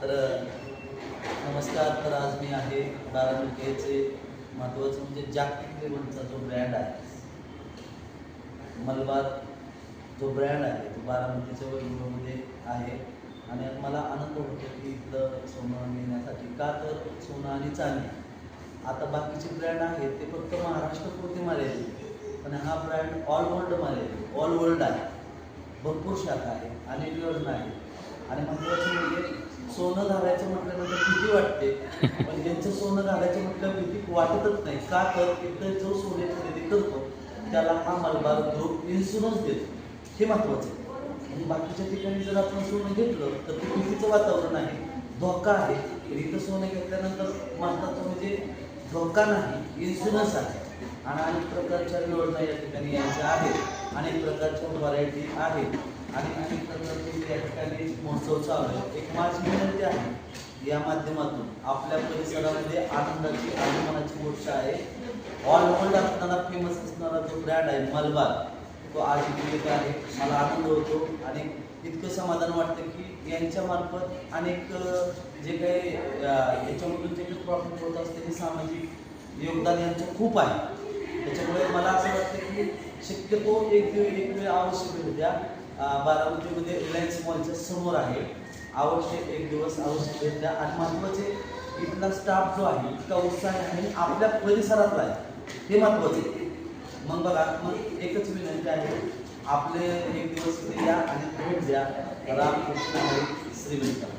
तर नमस्कार. तर आज मी आहे बारामतीचे महत्त्वाचं म्हणजे जागतिक लेवलचा जो ब्रँड आहे मलबार, जो ब्रँड आहे तो बारामतीच्या वैभवमध्ये आहे. आणि मला आनंद होतो की इथलं सोनं घेण्यासाठी. का तर सोनं आणि चांदी आता बाकीचे ब्रँड आहेत ते फक्त महाराष्ट्रापुरते मर्यादित, पण हा ब्रँड ऑल वर्ल्ड मर्यादित, ऑल वर्ल्ड आहे. भरपूर शाखा आहे, अनेक योजना आहे. आणि महत्त्वाचं म्हणजे सोनं घालायचं म्हटल्यानंतर भीती वाटते, पण यांचं सोनं घालायचं म्हटलं भीती वाटतच नाही. का तर इथं जो सोने खरेदी करतो त्याला हा मलबार ग्रुप इन्शुरन्स देतो. हे महत्त्वाचं आहे. आणि बाकीच्या ठिकाणी जर आपण सोनं घेतलं तर ते भीतीचं वातावरण आहे, धोका आहे. इथं सोनं घेतल्यानंतर महत्त्वाचं म्हणजे धोका नाही, इन्शुरन्स आहे. आणि अनेक प्रकारच्या योजना या ठिकाणी यायच्या आहेत, अनेक प्रकारच्या व्हरायटी आहेत आणि अनेक प्रकारचे या ठिकाणी महोत्सव चालू आहे. एक माझी विनंती आहे या माध्यमातून आपल्या परिसरामध्ये आनंदाची आगमनाची गोष्ट आहे. ऑल वर्ल्ड असणारा फेमस असणारा जो ब्रँड आहे मलबार, तो आज इथे आहे. मला आनंद होतो आणि इतकं समाधान वाटतं की यांच्यामार्फत अनेक जे काही याच्यामधून जे काही प्रॉफिट होत असते ते सामाजिक योगदान यांचं खूप आहे. त्याच्यामुळे मला असं वाटतं की शक्यतो एक वेळ अवश्य भेट द्या. बारामतीमध्ये रिलायन्स मॉलच्या समोर आहे. आवश्यक एक दिवस अवश्य भेट द्या. आणि महत्त्वाचे इथला स्टाफ जो आहे इतका उत्साही आहे आणि आपल्या परिसरातला आहे, हे महत्त्वाचं आहे. मग बघा, मग एकच विनंती आहे, आपले एक दिवस इथे या आणि भेट द्या. रामकृष्ण हरी, श्रीमंत.